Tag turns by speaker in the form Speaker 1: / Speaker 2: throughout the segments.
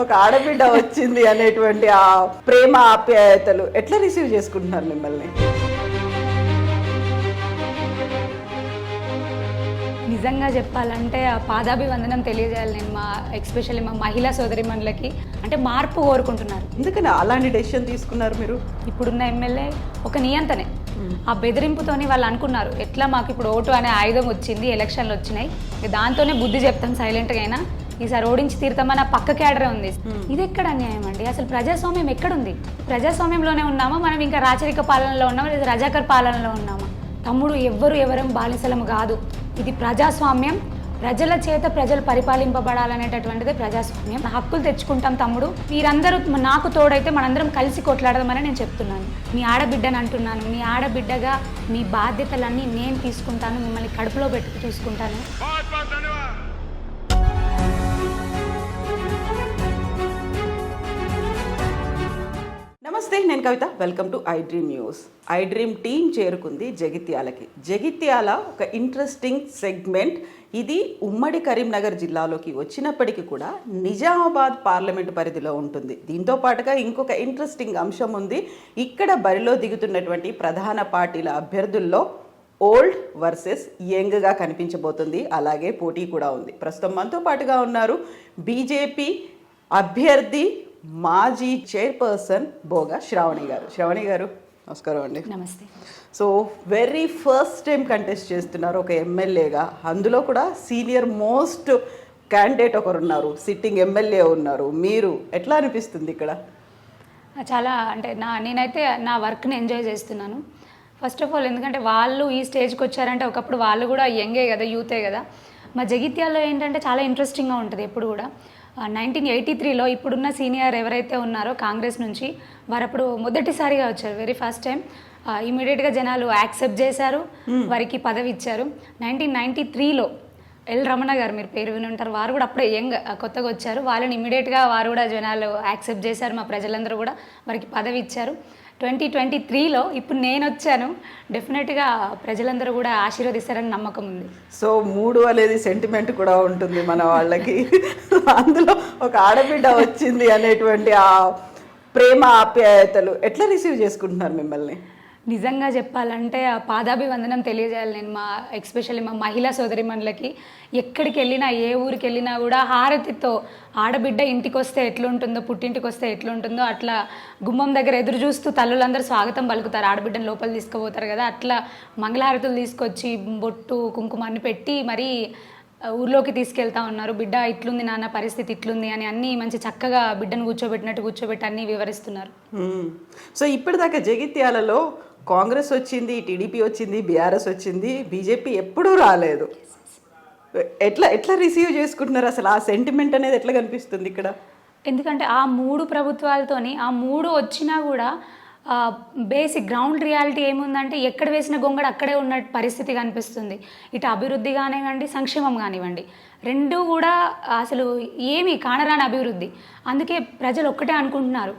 Speaker 1: ఒక ఆడబిడ్డ వచ్చింది అనేటువంటి ఆ ప్రేమ ఆప్యాయతలు ఎట్లా రిసీవ్ చేసుకుంటున్నారు మిమ్మల్ని?
Speaker 2: నిజంగా చెప్పాలంటే ఆ పాదాభివందనం తెలియజేయాలి నేను ఎస్పెషల్లీ మా మహిళా సోదరిమణులకి. అంటే మార్పు కోరుకుంటున్నారు.
Speaker 1: ఎందుకని అలాంటి డెసిషన్ తీసుకున్నారు మీరు?
Speaker 2: ఇప్పుడున్న ఎమ్మెల్యే ఒక నియంతనే. ఆ బెదిరింపుతోని వాళ్ళు అనుకున్నారు ఎట్లా మాకు ఇప్పుడు ఓటు అనే ఆయుధం వచ్చింది, ఎలక్షన్లు వచ్చినాయి, దాంతోనే బుద్ధి చెప్తాం సైలెంట్గా అయినా, ఈసారి ఓడించి తీరుతామని పక్క క్యాడరే ఉంది. ఇది ఎక్కడ అన్యాయం అండి? అసలు ప్రజాస్వామ్యం ఎక్కడుంది? ప్రజాస్వామ్యంలోనే ఉన్నామా మనం, ఇంకా రాచరిక పాలనలో ఉన్నామా లేదా రజాకర్ పాలనలో ఉన్నామా? తమ్ముడు ఎవరం బానిసలము కాదు. ఇది ప్రజాస్వామ్యం. ప్రజల చేత ప్రజలు పరిపాలింపబడాలనేటటువంటిదే ప్రజాస్వామ్యం. హక్కులు తెచ్చుకుంటాం తమ్ముడు. మీరందరూ నాకు తోడైతే మనందరం కలిసి కొట్లాడదామని నేను చెప్తున్నాను. మీ ఆడబిడ్డని అంటున్నాను. మీ ఆడబిడ్డగా మీ బాధ్యతలన్నీ నేను తీసుకుంటాను. మిమ్మల్ని కడుపులో పెట్టుకు చూసుకుంటాను.
Speaker 1: నమస్తే, నేను Kavitha. Welcome to I dream news. I dream team చేరుకుంది జగిత్యాలకి. జగిత్యాల ఒక ఇంట్రెస్టింగ్ సెగ్మెంట్. ఇది ఉమ్మడి కరీంనగర్ జిల్లాలోకి వచ్చినప్పటికీ కూడా నిజామాబాద్ పార్లమెంటు పరిధిలో ఉంటుంది. దీంతో పాటుగా ఇంకొక ఇంట్రెస్టింగ్ అంశం ఉంది. ఇక్కడ బరిలో దిగుతున్నటువంటి ప్రధాన పార్టీల అభ్యర్థుల్లో ఓల్డ్ వర్సెస్ యంగ్గా కనిపించబోతుంది. అలాగే పోటీ కూడా ఉంది. ప్రస్తుతం మనతో పాటుగా ఉన్నారు బీజేపీ అభ్యర్థి మాజీ చైర్పర్సన్ బోగా శ్రావణి గారు. శ్రావణి గారు నమస్కారం అండి.
Speaker 2: నమస్తే.
Speaker 1: So very first time contest చేస్తున్నారు ఒక ఎమ్మెల్యేగా. అందులో కూడా సీనియర్ మోస్ట్ క్యాండిడేట్ ఒకరు ఉన్నారు, సిట్టింగ్ ఎమ్మెల్యే ఉన్నారు. మీరు ఎట్లా అనిపిస్తుంది ఇక్కడ?
Speaker 2: చాలా అంటే నేనైతే నా వర్క్ని ఎంజాయ్ చేస్తున్నాను. ఫస్ట్ ఆఫ్ ఆల్ ఎందుకంటే వాళ్ళు ఈ స్టేజ్కి వచ్చారంటే ఒకప్పుడు వాళ్ళు కూడా యంగే కదా, యూతే కదా. మా జగిత్యాల్లో ఏంటంటే చాలా ఇంట్రెస్టింగ్గా ఉంటుంది ఎప్పుడు కూడా. 1983లో ఇప్పుడున్న సీనియర్ ఎవరైతే ఉన్నారో కాంగ్రెస్ నుంచి, వారు అప్పుడు మొదటిసారిగా వచ్చారు, వెరీ ఫస్ట్ టైం. ఇమీడియట్గా జనాలు యాక్సెప్ట్ చేశారు, వారికి పదవి ఇచ్చారు. 1993లో ఎల్ రమణ గారు, మీరు పేరు విని ఉంటారు, వారు కూడా అప్పుడే యంగ్ కొత్తగా వచ్చారు. వాళ్ళని ఇమీడియట్గా వారు కూడా జనాలు యాక్సెప్ట్ చేశారు. మా ప్రజలందరూ కూడా వారికి పదవి ఇచ్చారు. 2023లో ఇప్పుడు నేను వచ్చాను. డెఫినెట్గా ప్రజలందరూ కూడా ఆశీర్వదిస్తారని నమ్మకం ఉంది.
Speaker 1: సో 3 అనేది సెంటిమెంట్ కూడా ఉంటుంది మన వాళ్ళకి. అందులో ఒక ఆడబిడ్డ వచ్చింది అనేటువంటి ఆ ప్రేమ ఆప్యాయతలు ఎట్లా రిసీవ్ చేసుకుంటున్నారు మిమ్మల్ని?
Speaker 2: నిజంగా చెప్పాలంటే ఆ పాదాభివందనం తెలియజేయాలి నేను ఎస్పెషల్లీ మా మహిళా సోదరిమణులకి. ఎక్కడికి వెళ్ళినా, ఏ ఊరికి వెళ్ళినా కూడా హారతితో ఆడబిడ్డ ఇంటికి వస్తే ఎట్లుంటుందో, పుట్టింటికి వస్తే ఎట్లుంటుందో అట్లా గుమ్మం దగ్గర ఎదురు చూస్తూ తల్లులందరూ స్వాగతం పలుకుతారు. ఆడబిడ్డను లోపల తీసుకుపోతారు కదా, అట్లా మంగళహారతులు తీసుకొచ్చి బొట్టు కుంకుమాన్ని పెట్టి మరీ ఊర్లోకి తీసుకెళ్తా ఉన్నారు. బిడ్డ ఇట్లుంది నాన్న, పరిస్థితి ఇట్లుంది అని అన్నీ మంచి చక్కగా బిడ్డను కూర్చోబెట్టి అన్నీ వివరిస్తున్నారు.
Speaker 1: సో ఇప్పటిదాకా జగిత్యాలలో కాంగ్రెస్ వచ్చింది, టీడీపీ వచ్చింది, బీఆర్ఎస్ వచ్చింది, బీజేపీ ఎప్పుడూ రాలేదు. ఎట్లా రిసీవ్ చేసుకుంటున్నారు అసలు? ఆ సెంటిమెంట్ అనేది ఎట్లా కనిపిస్తుంది ఇక్కడ?
Speaker 2: ఎందుకంటే ఆ 3 ప్రభుత్వాలతోని, ఆ 3 వచ్చినా కూడా బేసిక్ గ్రౌండ్ రియాలిటీ ఏముందంటే ఎక్కడ వేసిన గొంగడ అక్కడే ఉన్న పరిస్థితి కనిపిస్తుంది. ఇటు అభివృద్ధి కానివ్వండి, సంక్షేమం కానివ్వండి, రెండూ కూడా అసలు ఏమీ కానరాని అభివృద్ధి. అందుకే ప్రజలు ఒక్కటే అనుకుంటున్నారు.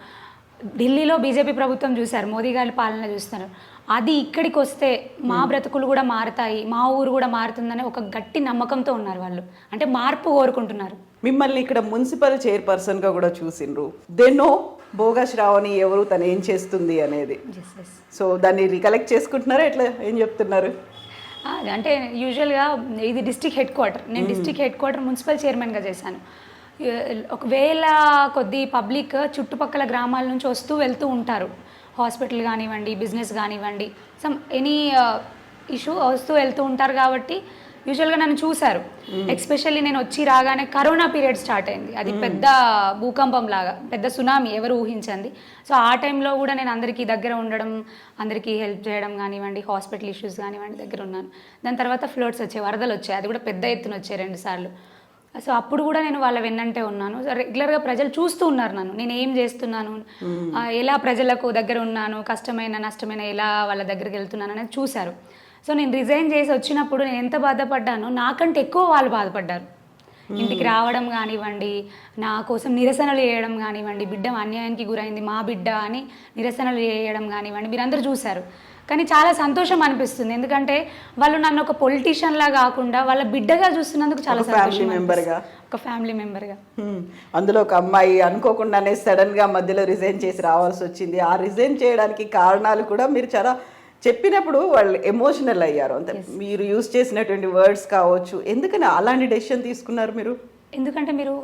Speaker 2: ఢిల్లీలో బీజేపీ ప్రభుత్వం చూశారు, మోదీ గారి పాలన చూస్తున్నారు. అది ఇక్కడికి వస్తే మా బ్రతుకులు కూడా మారుతాయి, మా ఊరు కూడా మారుతుందనే ఒక గట్టి నమ్మకంతో ఉన్నారు వాళ్ళు. అంటే మార్పు కోరుకుంటున్నారు.
Speaker 1: మిమ్మల్ని ఇక్కడ మున్సిపల్ చైర్పర్సన్గా కూడా చూసిండ్రు. దెన్నో బోగా శ్రావణి ఎవరు, తను ఏం చేస్తుంది అనేది. సో దాన్ని రికలెక్ట్ చేసుకుంటున్నారా? ఎట్లా ఏం చెప్తున్నారు?
Speaker 2: అంటే యూజువల్గా ఇది డిస్ట్రిక్ట్ హెడ్ క్వార్టర్. నేను డిస్ట్రిక్ట్ హెడ్ క్వార్టర్ మున్సిపల్ చైర్మన్గా చేశాను. ఒకవేళ కొద్ది పబ్లిక్ చుట్టుపక్కల గ్రామాల నుంచి వస్తూ వెళ్తూ ఉంటారు. హాస్పిటల్ కానివ్వండి, బిజినెస్ కానివ్వండి, సమ్ ఎనీ ఇష్యూ వస్తూ వెళ్తూ ఉంటారు. కాబట్టి యూజువల్గా నన్ను చూశారు. ఎస్పెషల్లీ నేను వచ్చి రాగానే కరోనా పీరియడ్ స్టార్ట్ అయింది. అది పెద్ద భూకంపం లాగా, పెద్ద సునామీ, ఎవరు ఊహించండి. సో ఆ టైంలో కూడా నేను అందరికీ దగ్గర ఉండడం, అందరికీ హెల్ప్ చేయడం కానివ్వండి, హాస్పిటల్ ఇష్యూస్ కానివ్వండి దగ్గర ఉన్నాను. దాని తర్వాత ఫ్లడ్స్ వచ్చాయి, వరదలు వచ్చాయి, అది కూడా పెద్ద ఎత్తున వచ్చాయి 2 సార్లు. సో అప్పుడు కూడా నేను వాళ్ళ వెన్నంటే ఉన్నాను. రెగ్యులర్గా ప్రజలు చూస్తూ ఉన్నారు నన్ను, నేను ఏం చేస్తున్నాను, ఎలా ప్రజలకు దగ్గర ఉన్నాను, కష్టమైన నష్టమైన ఎలా వాళ్ళ దగ్గరికి వెళ్తున్నాను అనేది చూశారు. సో నేను రిజైన్ చేసి వచ్చినప్పుడు నేను ఎంత బాధపడ్డానో నాకంటే ఎక్కువ వాళ్ళు బాధపడ్డారు. ఇంటికి రావడం కానివ్వండి, నా కోసం నిరసనలు చేయడం కానివ్వండి, బిడ్డ అన్యాయానికి గురైంది మా బిడ్డ అని నిరసనలు చేయడం కానివ్వండి, మీరందరూ చూశారు. కానీ చాలా సంతోషం అనిపిస్తుంది, ఎందుకంటే వాళ్ళు నన్ను ఒక పొలిటీషియన్ లా కాకుండా వాళ్ళ బిడ్డగా చూస్తున్నందుకు చాలా సంతోషం
Speaker 1: మెంబర్గా,
Speaker 2: ఒక ఫ్యామిలీ మెంబర్గా.
Speaker 1: అందులో ఒక అమ్మాయి అనుకోకుండానే సడన్గా మధ్యలో రిజైన్ చేసి రావాల్సి వచ్చింది. ఆ రిజైన్ చేయడానికి కారణాలు కూడా మీరు చాలా చెప్పినప్పుడు వాళ్ళు ఎమోషనల్ అయ్యారు. అంతే మీరు యూజ్ చేసినటువంటి వర్డ్స్ కావచ్చు. ఎందుకని అలాంటి డెసిషన్ తీసుకున్నారు మీరు?
Speaker 2: ఎందుకంటే మీరు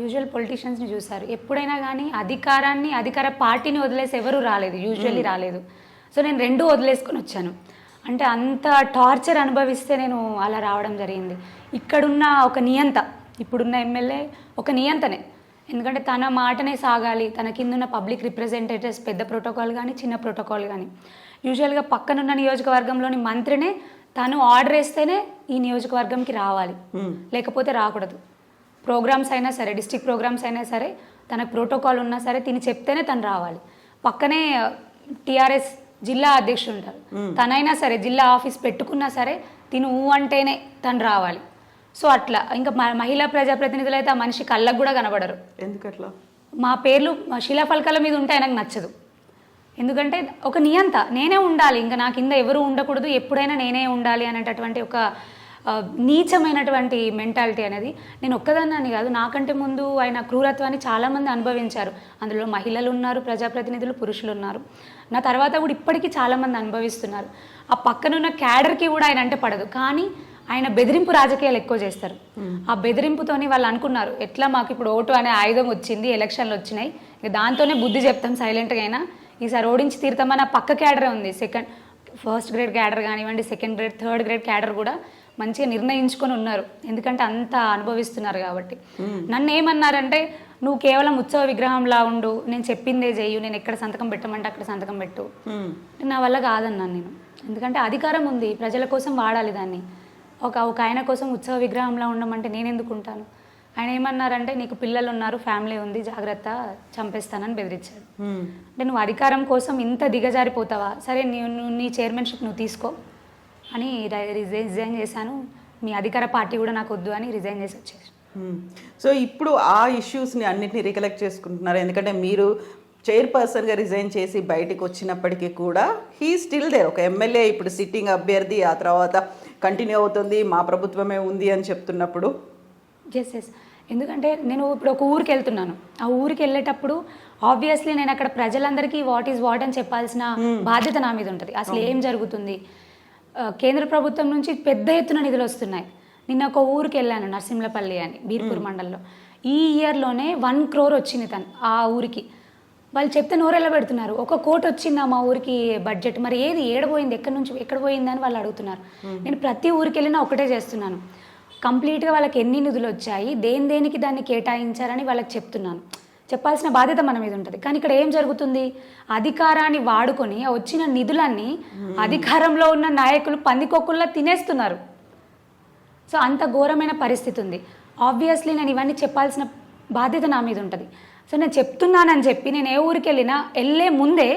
Speaker 2: యూజువల్ పొలిటీషియన్స్ని చూసారు, ఎప్పుడైనా కానీ అధికార పార్టీని వదిలేసి ఎవరు రాలేదు, యూజువల్లీ రాలేదు. సో నేను రెండూ వదిలేసుకొని వచ్చాను. అంటే అంత టార్చర్ అనుభవిస్తే నేను అలా రావడం జరిగింది. ఇక్కడున్న ఒక నియంత, ఇప్పుడున్న ఎమ్మెల్యే ఒక నియంతనే, ఎందుకంటే తన మాటనే సాగాలి. తన కిందున్న పబ్లిక్ రిప్రజెంటేటివ్స్ పెద్ద ప్రోటోకాల్ కానీ చిన్న ప్రోటోకాల్ కానీ, యూజువల్గా పక్కనున్న నియోజకవర్గంలోని మంత్రినే తను ఆర్డర్ వేస్తేనే ఈ నియోజకవర్గంకి రావాలి, లేకపోతే రాకూడదు. ప్రోగ్రామ్స్ అయినా సరే, డిస్ట్రిక్ట్ ప్రోగ్రామ్స్ అయినా సరే, తనకు ప్రోటోకాల్ ఉన్నా సరే తిని చెప్తేనే తను రావాలి. పక్కనే టీఆర్ఎస్ జిల్లా అధ్యక్షుడు ఉంటారు, తనైనా సరే జిల్లా ఆఫీస్ పెట్టుకున్నా సరే తిను అంటేనే తను రావాలి. సో అట్లా ఇంకా మహిళా ప్రజాప్రతినిధులు అయితే ఆ మనిషి కళ్ళకు కూడా కనబడరు.
Speaker 1: ఎందుకట్లా?
Speaker 2: మా పేర్లు శిలాఫలకాల మీద ఉంటే ఆయనకు నచ్చదు. ఎందుకంటే ఒక నియంత నేనే ఉండాలి, ఇంకా నా కింద ఎవరు ఉండకూడదు, ఎప్పుడైనా నేనే ఉండాలి అనేటటువంటి ఒక నీచమైనటువంటి మెంటాలిటీ అనేది. నేను ఒక్కదాన్ని కాదు, నాకంటే ముందు ఆయన క్రూరత్వాన్ని చాలామంది అనుభవించారు. అందులో మహిళలు ఉన్నారు, ప్రజాప్రతినిధులు, పురుషులు ఉన్నారు. నా తర్వాత కూడా ఇప్పటికీ చాలామంది అనుభవిస్తున్నారు. ఆ పక్కనున్న క్యాడర్కి కూడా ఆయన అంటే పడదు, కానీ ఆయన బెదిరింపు రాజకీయాలు ఎక్కువ చేస్తారు. ఆ బెదిరింపుతోని వాళ్ళు అనుకున్నారు, ఎట్లా మాకు ఇప్పుడు ఓటు అనే ఆయుధం వచ్చింది, ఎలక్షన్లు వచ్చినాయి, ఇక దాంతోనే బుద్ధి చెప్తాం సైలెంట్గా అయినా, ఈసారి ఓడించి తీరుతామని ఆ పక్క క్యాడరే ఉంది. ఫస్ట్ గ్రేడ్ క్యాడర్ కానివ్వండి, second grade, third grade cadre కూడా మంచిగా నిర్ణయించుకొని ఉన్నారు, ఎందుకంటే అంత అనుభవిస్తున్నారు కాబట్టి. నన్ను ఏమన్నారంటే, నువ్వు కేవలం ఉత్సవ విగ్రహంలా ఉండు, నేను చెప్పిందే చెయ్యు, నేను ఎక్కడ సంతకం పెట్టమంటే అక్కడ సంతకం పెట్టు. నా వల్ల కాదన్నాను నేను, ఎందుకంటే అధికారం ఉంది, ప్రజల కోసం వాడాలి దాన్ని. ఒక ఆయన కోసం ఉత్సవ విగ్రహంలా ఉండమంటే నేను ఎందుకు ఉంటాను? ఆయన ఏమన్నారంటే, నీకు పిల్లలు ఉన్నారు, ఫ్యామిలీ ఉంది, జాగ్రత్త, చంపేస్తానని బెదిరించాడు. అంటే నువ్వు అధికారం కోసం ఇంత దిగజారిపోతావా, సరే నీ చైర్మన్షిప్ నువ్వు తీసుకో అని రిజైన్ చేశాను. మీ అధికార పార్టీ కూడా నాకు వద్దు అని రిజైన్ చేసి వచ్చేసి.
Speaker 1: సో ఇప్పుడు ఆ ఇష్యూస్ని అన్నింటినీ రికలెక్ట్ చేసుకుంటున్నారు, ఎందుకంటే మీరు చైర్పర్సన్గా రిజైన్ చేసి బయటికి వచ్చినప్పటికీ కూడా హీ స్టిల్ దేర్, ఒక ఎమ్మెల్యే ఇప్పుడు సిట్టింగ్ అభ్యర్థి, ఆ తర్వాత కంటిన్యూ అవుతుంది, మా ప్రభుత్వమే ఉంది అని చెప్తున్నప్పుడు.
Speaker 2: ఎస్, ఎందుకంటే నేను ఇప్పుడు ఒక ఊరికి వెళ్తున్నాను, ఆ ఊరికి వెళ్ళేటప్పుడు ఆబ్వియస్లీ నేను అక్కడ ప్రజలందరికీ వాట్ ఈజ్ వాట్ అని చెప్పాల్సిన బాధ్యత నా మీద ఉంటుంది. అసలు ఏం జరుగుతుంది, కేంద్ర ప్రభుత్వం నుంచి పెద్ద ఎత్తున నిధులు వస్తున్నాయి. నిన్న ఒక ఊరికి వెళ్ళాను, నరసింహపల్లి అని, బీర్పూర్ మండలంలో. ఈ ఇయర్లోనే 1 crore వచ్చింది ఆ ఊరికి. వాళ్ళు చెప్తే నోరెళ్ళ పెడుతున్నారు, 1 కోటి వచ్చిందా మా ఊరికి బడ్జెట్, మరి ఏది ఏడపోయింది, ఎక్కడ పోయింది అని వాళ్ళు అడుగుతున్నారు. నేను ప్రతి ఊరికి వెళ్ళినా ఒకటే చేస్తున్నాను, కంప్లీట్గా వాళ్ళకి ఎన్ని నిధులు వచ్చాయి, దేనికి దాన్ని కేటాయించారని వాళ్ళకి చెప్తున్నాను. చెప్పాల్సిన బాధ్యత మన మీద ఉంటుంది. కానీ ఇక్కడ ఏం జరుగుతుంది, అధికారాన్ని వాడుకొని వచ్చిన నిధులన్నీ అధికారంలో ఉన్న నాయకులు పందికొక్కుల్లా తినేస్తున్నారు. సో అంత ఘోరమైన పరిస్థితి ఉంది. ఆబ్వియస్లీ నేను ఇవన్నీ చెప్పాల్సిన బాధ్యత నా మీద ఉంటుంది. సో నేను చెప్తున్నానని చెప్పి నేను ఏ ఊరికి వెళ్ళే ముందే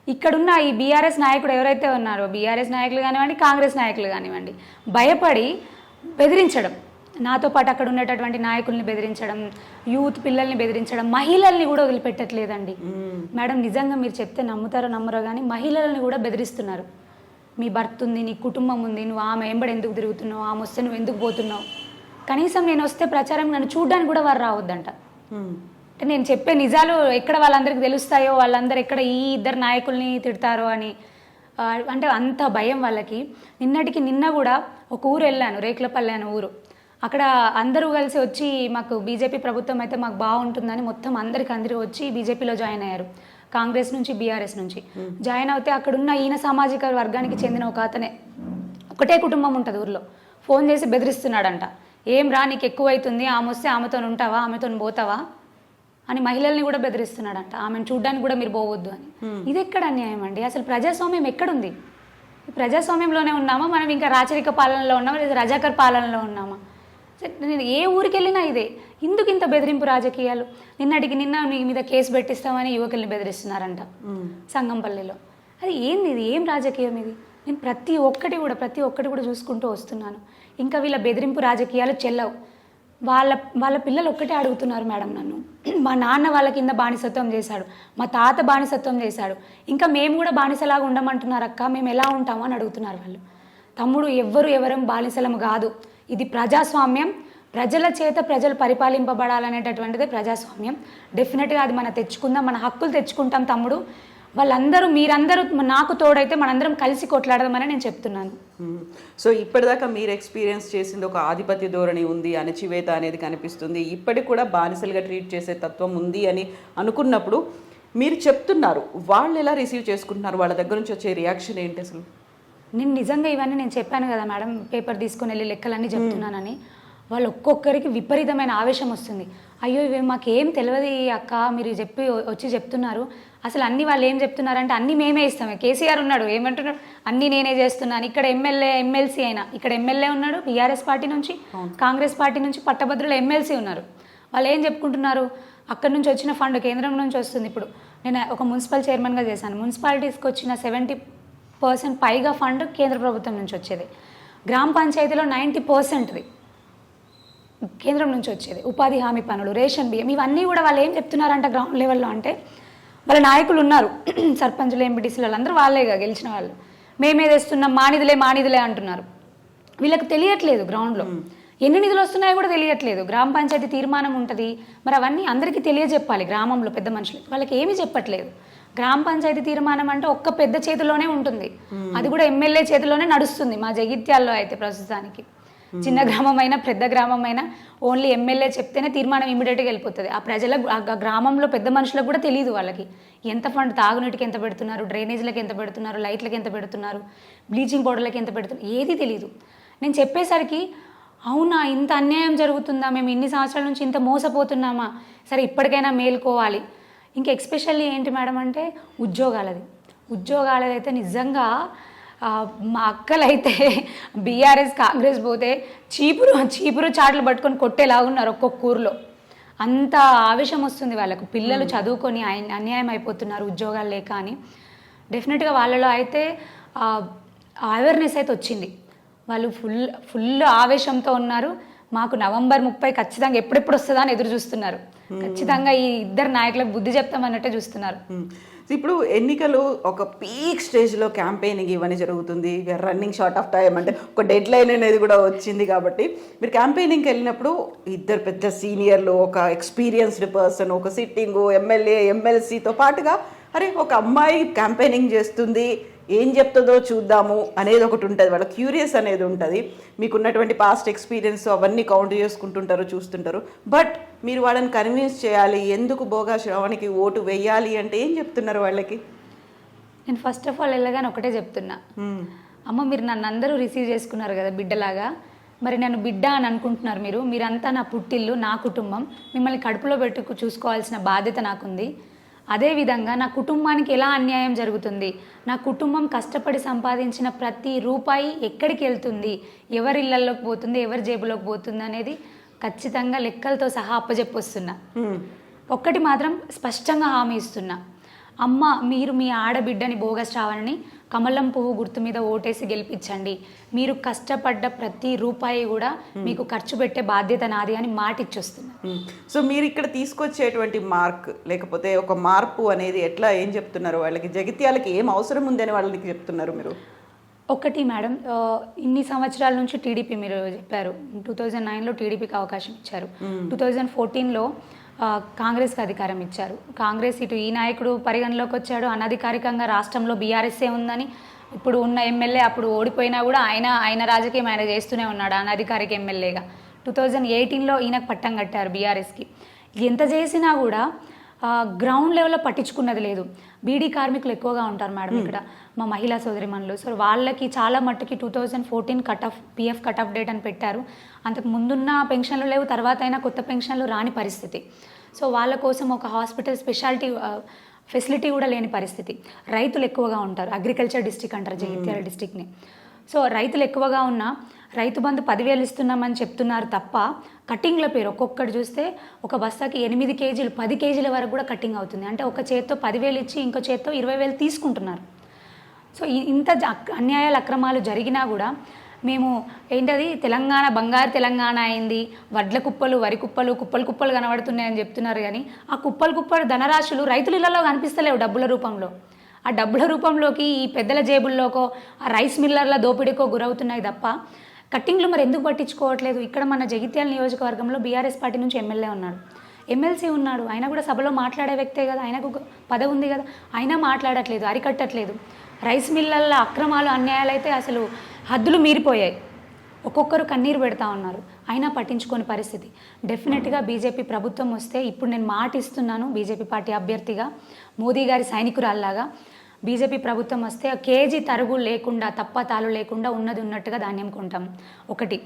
Speaker 2: ఇక్కడున్న ఈ బీఆర్ఎస్ నాయకుడు ఎవరైతే ఉన్నారో, బీఆర్ఎస్ నాయకులు కానివ్వండి, కాంగ్రెస్ నాయకులు కానివ్వండి, భయపడి బెదిరించడం, నాతో పాటు అక్కడ ఉండేటటువంటి నాయకుల్ని బెదిరించడం, యూత్ పిల్లల్ని బెదిరించడం, మహిళల్ని కూడా వదిలిపెట్టట్లేదండి. మేడం నిజంగా మీరు చెప్తే నమ్ముతారో నమ్మరో కానీ మహిళల్ని కూడా బెదిరిస్తున్నారు. మీ భర్త ఉంది, నీ కుటుంబం ఉంది, నువ్వు ఆమె ఎంబడి ఎందుకు తిరుగుతున్నావు, ఆమె వస్తే నువ్వు ఎందుకు పోతున్నావు, కనీసం నేను వస్తే ప్రచారం నన్ను చూడడానికి కూడా వారు రావద్దంట. అంటే నేను చెప్పే నిజాలు ఎక్కడ వాళ్ళందరికీ తెలుస్తాయో, వాళ్ళందరూ ఎక్కడ ఈ 2 నాయకుల్ని తిడతారో అని, అంటే అంత భయం వాళ్ళకి. నిన్న కూడా ఒక ఊరు వెళ్ళాను, రేకులపల్లి అనే ఊరు. అక్కడ అందరూ కలిసి వచ్చి మాకు బీజేపీ ప్రభుత్వం అయితే మాకు బాగుంటుందని మొత్తం అందరూ వచ్చి బీజేపీలో జాయిన్ అయ్యారు. కాంగ్రెస్ నుంచి, బీఆర్ఎస్ నుంచి జాయిన్ అవుతే అక్కడున్న ఈయన సామాజిక వర్గానికి చెందిన ఒక అతనే, ఒకటే కుటుంబం ఉంటుంది ఊర్లో, ఫోన్ చేసి బెదిరిస్తున్నాడంట. ఏం రా నీకు ఎక్కువ అవుతుంది, ఆమె వస్తే ఆమెతో ఉంటావా, ఆమెతో పోతావా అని మహిళల్ని కూడా బెదిరిస్తున్నాడంట. ఆమెను చూడ్డానికి కూడా మీరు పోవద్దు అని. ఇది ఎక్కడ అన్యాయం అండి? అసలు ప్రజాస్వామ్యం ఎక్కడుంది? ప్రజాస్వామ్యంలోనే ఉన్నామా మనం, ఇంకా రాచరిక పాలనలో ఉన్నామా, లేదా రజాకర్ పాలనలో ఉన్నామా? నేను ఏ ఊరికి వెళ్ళినా ఇదే. ఎందుకు ఇంత బెదిరింపు రాజకీయాలు? నిన్న నీ మీద కేసు పెట్టిస్తామని యువకుల్ని బెదిరిస్తున్నారంట సంగంపల్లిలో. అది ఏంది, ఇది ఏం రాజకీయం ఇది? నేను ప్రతి ఒక్కటి కూడా చూసుకుంటూ వస్తున్నాను. ఇంకా వీళ్ళ బెదిరింపు రాజకీయాలు చెల్లవు. వాళ్ళ వాళ్ళ పిల్లలు ఒక్కటే అడుగుతున్నారు మేడం నన్ను, మా నాన్న వాళ్ళ కింద బానిసత్వం చేశాడు, మా తాత బానిసత్వం చేశాడు, ఇంకా మేము కూడా బానిసలాగా ఉండమంటున్నారు అక్క, మేము ఎలా ఉంటాము అని అడుగుతున్నారు వాళ్ళు. తమ్ముడు, ఎవరం బానిసలం కాదు, ఇది ప్రజాస్వామ్యం, ప్రజల చేత ప్రజలు పరిపాలింపబడాలనేటటువంటిదే ప్రజాస్వామ్యం. డెఫినెట్గా అది మనం తెచ్చుకుందాం, మన హక్కులు తెచ్చుకుంటాం తమ్ముడు. వాళ్ళందరూ మీరందరూ నాకు తోడైతే మనందరం కలిసి కొట్లాడదామని నేను చెప్తున్నాను.
Speaker 1: సో ఇప్పటిదాకా మీరు ఎక్స్పీరియన్స్ చేసింది ఒక ఆధిపత్య ధోరణి ఉంది, అణచివేత అనేది కనిపిస్తుంది, ఇప్పటికి కూడా బానిసలుగా ట్రీట్ చేసే తత్వం ఉంది అని అనుకున్నప్పుడు మీరు చెప్తున్నారు, వాళ్ళు ఎలా రిసీవ్ చేసుకుంటున్నారు, వాళ్ళ దగ్గర నుంచి వచ్చే రియాక్షన్ ఏంటి అసలు?
Speaker 2: నేను నిజంగా ఇవన్నీ నేను చెప్పాను కదా మేడం, పేపర్ తీసుకుని వెళ్ళి లెక్కలన్నీ చెప్తున్నానని. వాళ్ళు ఒక్కొక్కరికి విపరీతమైన ఆవేశం వస్తుంది. అయ్యో ఇవి మాకేం తెలియదు అక్క, మీరు చెప్పి వచ్చి చెప్తున్నారు, అసలు అన్నీ వాళ్ళు ఏం చెప్తున్నారంటే అన్నీ మేమే ఇస్తామే. కేసీఆర్ ఉన్నాడు ఏమంటున్నాడు, అన్నీ నేనే చేస్తున్నాను. ఇక్కడ ఎమ్మెల్సీ అయినా, ఇక్కడ ఎమ్మెల్యే ఉన్నాడు బీఆర్ఎస్ పార్టీ నుంచి, కాంగ్రెస్ పార్టీ నుంచి పట్టభద్రుల ఎమ్మెల్సీ ఉన్నారు. వాళ్ళు ఏం చెప్పుకుంటున్నారు, అక్కడి నుంచి వచ్చిన ఫండ్ కేంద్రం నుంచి వస్తుంది. ఇప్పుడు నేను ఒక మున్సిపల్ చైర్మన్గా చేశాను, మున్సిపాలిటీస్కి వచ్చిన 70% పైగా ఫండ్ కేంద్ర ప్రభుత్వం నుంచి వచ్చేది. గ్రామ పంచాయతీలో 90%ది కేంద్రం నుంచి వచ్చేది. ఉపాధి హామీ పనులు, రేషన్ బియ్యం, ఇవన్నీ కూడా వాళ్ళు ఏం చెప్తున్నారంట గ్రౌండ్ లెవెల్లో అంటే, వాళ్ళ నాయకులు ఉన్నారు సర్పంచులు, ఎంపీటీసీలు, వాళ్ళందరూ వాళ్ళేగా గెలిచిన వాళ్ళు, మేమే తెస్తున్నాం, మానిదిలే అంటున్నారు. వీళ్ళకి తెలియట్లేదు గ్రౌండ్లో ఎన్ని నిధులు వస్తున్నాయో కూడా తెలియట్లేదు. గ్రామ పంచాయతీ తీర్మానం ఉంటుంది, మరి అవన్నీ అందరికీ తెలియజెప్పాలి గ్రామంలో పెద్ద మనుషులు, వాళ్ళకి ఏమీ చెప్పట్లేదు. గ్రామ పంచాయతీ తీర్మానం అంటే ఒక్క పెద్ద చేతిలోనే ఉంటుంది, అది కూడా ఎమ్మెల్యే చేతిలోనే నడుస్తుంది. మా జగిత్యాల్లో అయితే ప్రస్తుతానికి చిన్న గ్రామమైనా పెద్ద గ్రామమైనా ఓన్లీ ఎమ్మెల్యే చెప్తేనే తీర్మానం ఇమీడియట్గా వెళ్ళిపోతుంది. ఆ ప్రజలకు, ఆ గ్రామంలో పెద్ద మనుషులకు కూడా తెలియదు వాళ్ళకి ఎంత ఫండ్, తాగునీటికి ఎంత పెడుతున్నారు, డ్రైనేజీలకు ఎంత పెడుతున్నారు, లైట్లకి ఎంత పెడుతున్నారు, బ్లీచింగ్ పౌడర్లకి ఎంత పెడుతున్నారు, ఏది తెలియదు. నేను చెప్పేసరికి అవునా ఇంత అన్యాయం జరుగుతుందా, మేము ఇన్ని సంవత్సరాల నుంచి ఇంత మోసపోతున్నామా, సరే ఇప్పటికైనా మేల్కోవాలి. ఇంకా ఎక్స్పెషల్లీ ఏంటి మేడం అంటే ఉద్యోగాలదైతే నిజంగా మా అక్కలైతే బీఆర్ఎస్ కాంగ్రెస్ పోతే చీపురు చాట్లు పట్టుకొని కొట్టేలాగున్నారు ఒక్కొక్క ఊరిలో. అంత ఆవేశం వస్తుంది వాళ్ళకు, పిల్లలు చదువుకొని అన్యాయం అయిపోతున్నారు ఉద్యోగాలు లేక అని. డెఫినెట్గా వాళ్ళలో అయితే అవేర్నెస్ అయితే వచ్చింది, వాళ్ళు ఫుల్ ఆవేశంతో ఉన్నారు. మాకు నవంబర్ 30 ఖచ్చితంగా ఎప్పుడెప్పుడు వస్తుందా అని ఎదురు చూస్తున్నారు. ఖచ్చితంగా ఈ ఇద్దరు నాయకులకు బుద్ధి చెప్తామన్నట్టే చూస్తున్నారు.
Speaker 1: ఇప్పుడు ఎన్నికలు ఒక పీక్ స్టేజ్లో క్యాంపెయినింగ్ ఇవన్నీ జరుగుతుంది, రన్నింగ్ షార్ట్ ఆఫ్ టైం, అంటే ఒక డెడ్ లైన్ అనేది కూడా వచ్చింది. కాబట్టి మీరు క్యాంపెయినింగ్కి వెళ్ళినప్పుడు ఇద్దరు పెద్ద సీనియర్లు, ఒక ఎక్స్పీరియన్స్డ్ పర్సన్, ఒక సిట్టింగ్ ఎమ్మెల్యే ఎమ్మెల్సీతో పాటుగా అరే ఒక అమ్మాయి క్యాంపెయినింగ్ చేస్తుంది, ఏం చెప్తుందో చూద్దాము అనేది ఒకటి ఉంటుంది, వాళ్ళ క్యూరియస్ అనేది ఉంటుంది. మీకున్నటువంటి పాస్ట్ ఎక్స్పీరియన్స్ అవన్నీ కౌంట్ చేసుకుంటుంటారు, చూస్తుంటారు. బట్ మీరు వాళ్ళని కన్విన్స్ చేయాలి, ఎందుకు బోగా శ్రవణ్కి ఓటు వేయాలి అంటే ఏం చెప్తున్నారు వాళ్ళకి?
Speaker 2: నేను ఫస్ట్ ఆఫ్ ఆల్ వెళ్ళగానే ఒకటే చెప్తున్నా, అమ్మ మీరు నన్ను అందరూ రిసీవ్ చేసుకున్నారు కదా బిడ్డలాగా, మరి నన్ను బిడ్డ అని అనుకుంటున్నారు మీరంతా నా పుట్టిల్లు, నా కుటుంబం, మిమ్మల్ని కడుపులో పెట్టుకు చూసుకోవాల్సిన బాధ్యత నాకుంది. అదేవిధంగా నా కుటుంబానికి ఎలా అన్యాయం జరుగుతుంది, నా కుటుంబం కష్టపడి సంపాదించిన ప్రతి రూపాయి ఎక్కడికి వెళ్తుంది, ఎవరి ఇళ్లలోకి పోతుంది, ఎవరి జేబులోకి పోతుంది అనేది ఖచ్చితంగా లెక్కలతో సహా అప్పచెప్పొస్తున్నా. ఒక్కటి మాత్రం స్పష్టంగా హామీ ఇస్తున్నా, అమ్మ మీరు మీ ఆడబిడ్డని బోగస్ శ్రావణిని కమలం పువ్వు గుర్తు మీద ఓటేసి గెలిపించండి, మీరు కష్టపడ్డ ప్రతి రూపాయి కూడా మీకు ఖర్చు పెట్టే బాధ్యత నాది అని మాట ఇచ్చొస్తున్నా.
Speaker 1: సో మీరు ఇక్కడ తీసుకొచ్చేటువంటి మార్క్ లేకపోతే ఒక మార్పు అనేది ఎట్లా, ఏం చెప్తున్నారు వాళ్ళకి, జగిత్యాలకి ఏం అవసరం ఉందని వాళ్ళకి చెప్తున్నారు మీరు?
Speaker 2: ఒకటి మేడం, ఇన్ని సంవత్సరాల నుంచి టీడీపీ మీరు చెప్పారు, 2009లో టీడీపీకి అవకాశం ఇచ్చారు, 2014లో కాంగ్రెస్కి అధికారం ఇచ్చారు. కాంగ్రెస్ ఇటు ఈ నాయకుడు పరిగణలోకి వచ్చాడు, అనధికారికంగా రాష్ట్రంలో బీఆర్ఎస్ఏ ఉందని. ఇప్పుడు ఉన్న ఎమ్మెల్యే అప్పుడు ఓడిపోయినా కూడా ఆయన రాజకీయం ఆయన చేస్తూనే ఉన్నాడు అనధికారిక ఎమ్మెల్యేగా. 2018లో ఈయనకు పట్టం కట్టారు బీఆర్ఎస్కి. ఎంత చేసినా కూడా గ్రౌండ్ లెవెల్లో పట్టించుకున్నది లేదు. బీడీ కార్మికులు ఎక్కువగా ఉంటారు మేడం ఇక్కడ, మా మహిళా సోదరిమణులు. సో వాళ్ళకి చాలా మట్టుకి 2014 పిఎఫ్ కట్ ఆఫ్ డేట్ అని పెట్టారు. అంతకు ముందున్న పెన్షన్లు లేవు, తర్వాత అయినా కొత్త పెన్షన్లు రాని పరిస్థితి. సో వాళ్ళ కోసం ఒక హాస్పిటల్ స్పెషాలిటీ ఫెసిలిటీ కూడా లేని పరిస్థితి. రైతులు ఎక్కువగా ఉంటారు, అగ్రికల్చర్ డిస్ట్రిక్ట్ అంటారు జగిత్యాల డిస్ట్రిక్ట్ని. సో రైతులు ఎక్కువగా ఉన్న రైతు బంధు 10,000 ఇస్తున్నామని చెప్తున్నారు తప్ప కట్టింగ్ల పేరు ఒక్కొక్కటి చూస్తే ఒక బస్తాకి 8 కేజీలు 10 కేజీల వరకు కూడా కట్టింగ్ అవుతుంది. అంటే ఒక చేత్తో 10,000 ఇచ్చి ఇంకో చేత్తో 20,000 తీసుకుంటున్నారు. సో ఇంత అన్యాయాలు అక్రమాలు జరిగినా కూడా మేము ఏంటది తెలంగాణ బంగారు తెలంగాణ అయింది, వడ్ల కుప్పలు వరి కుప్పలు కుప్పలు కుప్పలు కనబడుతున్నాయని చెప్తున్నారు. కానీ ఆ కుప్పలు కుప్పలు ధనరాశులు రైతుల ఇళ్లలో కనిపిస్తలేవు డబ్బుల రూపంలో. ఆ డబ్బుల రూపంలోకి ఈ పెద్దల జేబుల్లోకో ఆ రైస్ మిల్లర్ల దోపిడీకో గురవుతున్నాయి తప్ప కట్టింగ్లు మరి ఎందుకు పట్టించుకోవట్లేదు? ఇక్కడ మన జగిత్యాల నియోజకవర్గంలో బీఆర్ఎస్ పార్టీ నుంచి ఎమ్మెల్యే ఉన్నాడు, ఎమ్మెల్సీ ఉన్నాడు, ఆయన కూడా సభలో మాట్లాడే వ్యక్తే కదా, ఆయనకు పదవి ఉంది కదా, అయినా మాట్లాడట్లేదు, అరికట్టట్లేదు. రైస్ మిల్లర్ల అక్రమాలు అన్యాయాలు అయితే అసలు హద్దులు మీరిపోయాయి. ఒక్కొక్కరు కన్నీరు పెడతా ఉన్నారు, అయినా పట్టించుకోని పరిస్థితి. డెఫినెట్గా బీజేపీ ప్రభుత్వం వస్తే, ఇప్పుడు నేను మాట ఇస్తున్నాను బీజేపీ పార్టీ అభ్యర్థిగా, మోదీ గారి సైనికురాల్లాగా, బీజేపీ ప్రభుత్వం వస్తే కేజీ తరుగు లేకుండా తప్పతాలు లేకుండా ఉన్నది ఉన్నట్టుగా ధాన్యం కొంటాం. ఒకటి,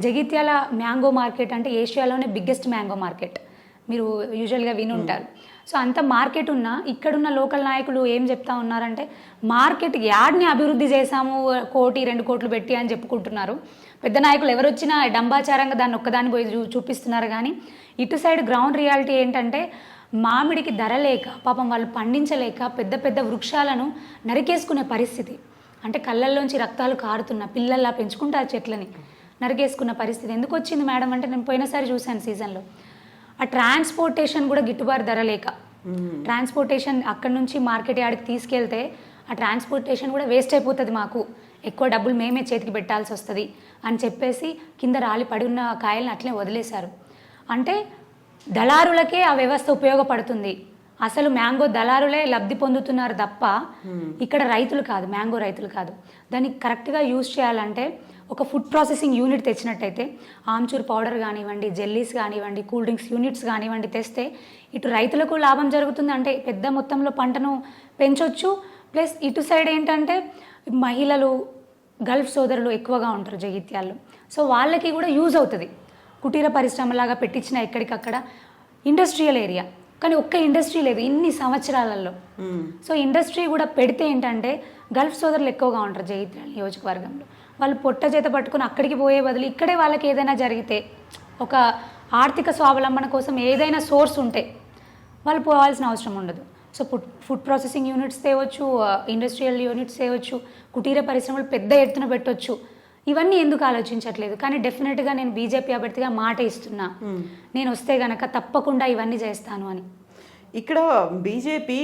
Speaker 2: జగిత్యాల మ్యాంగో మార్కెట్ అంటే ఏషియాలోనే బిగ్గెస్ట్ మ్యాంగో మార్కెట్, మీరు యూజువల్గా విని ఉంటారు. సో అంత మార్కెట్ ఉన్నా ఇక్కడున్న లోకల్ నాయకులు ఏం చెప్తా ఉన్నారంటే మార్కెట్ యాడ్ని అభివృద్ధి చేశాము 1 కోటి 2 కోట్లు పెట్టి అని చెప్పుకుంటున్నారు. పెద్ద నాయకులు ఎవరు వచ్చినా డంబాచారంగా దాన్ని ఒక్కదాన్ని పోయి చూపిస్తున్నారు. కానీ ఇటు సైడ్ గ్రౌండ్ రియాలిటీ ఏంటంటే మామిడికి ధర లేక పాపం వాళ్ళు పండించలేక పెద్ద పెద్ద వృక్షాలను నరికేసుకునే పరిస్థితి. అంటే కళ్ళల్లోంచి రక్తాలు కారుతున్న పిల్లల్లా పెంచుకుంటారు చెట్లని, నరికేసుకున్న పరిస్థితి ఎందుకు వచ్చింది మేడం అంటే, నేను పోయినసారి చూశాను సీజన్లో, ఆ ట్రాన్స్పోర్టేషన్ కూడా గిట్టుబాటు ధర లేక, ట్రాన్స్పోర్టేషన్ అక్కడ నుంచి మార్కెట్ యార్డ్కి తీసుకెళ్తే ఆ ట్రాన్స్పోర్టేషన్ కూడా వేస్ట్ అయిపోతుంది, మాకు ఎక్కువ డబ్బులు మేమే చేతికి పెట్టాల్సి వస్తుంది అని చెప్పేసి కింద రాలి పడి ఉన్న కాయలను అట్లే వదిలేశారు. అంటే దళారులకే ఆ వ్యవస్థ ఉపయోగపడుతుంది. అసలు మ్యాంగో దళారులే లబ్ధి పొందుతున్నారు తప్ప ఇక్కడ రైతులు కాదు, మ్యాంగో రైతులు కాదు. దాన్ని కరెక్ట్గా యూజ్ చేయాలంటే ఒక ఫుడ్ ప్రాసెసింగ్ యూనిట్ తెచ్చినట్టయితే ఆమ్చూర్ పౌడర్ కానివ్వండి, జెల్లీస్ కానివ్వండి, కూల్ డ్రింక్స్ యూనిట్స్ కానివ్వండి తెస్తే ఇటు రైతులకు లాభం జరుగుతుంది, అంటే పెద్ద మొత్తంలో పంటను పెంచొచ్చు. ప్లస్ ఇటు సైడ్ ఏంటంటే మహిళలు గల్ఫ్ సోదరులు ఎక్కువగా ఉంటారు జగిత్యాల్లో, సో వాళ్ళకి కూడా యూజ్ అవుతుంది. కుటీర పరిశ్రమలాగా పెట్టించిన ఎక్కడికక్కడ ఇండస్ట్రియల్ ఏరియా, కానీ ఒక్క ఇండస్ట్రీ లేదు ఇన్ని సంవత్సరాలలో. సో ఇండస్ట్రీ కూడా పెడితే ఏంటంటే గల్ఫ్ సోదరులు ఎక్కువగా ఉంటారు జగిత్యాల నియోజకవర్గంలో, వాళ్ళు పొట్ట చేత పట్టుకుని అక్కడికి పోయే బదులు ఇక్కడే వాళ్ళకి ఏదైనా జరిగితే, ఒక ఆర్థిక స్వావలంబన కోసం ఏదైనా సోర్స్ ఉంటే వాళ్ళు పోవాల్సిన అవసరం ఉండదు. సో ఫుడ్ ప్రాసెసింగ్ యూనిట్స్ తేవచ్చు, ఇండస్ట్రియల్ యూనిట్స్ తేవచ్చు, కుటీర పరిశ్రమలు పెద్ద ఎత్తున పెట్టవచ్చు. ఇవన్నీ ఎందుకు ఆలోచించట్లేదు? కానీ డెఫినెట్గా నేను బీజేపీ అభ్యర్థిగా మాట ఇస్తున్నా, నేను వస్తే గనక తప్పకుండా ఇవన్నీ చేస్తాను అని.
Speaker 1: ఇక్కడ బీజేపీ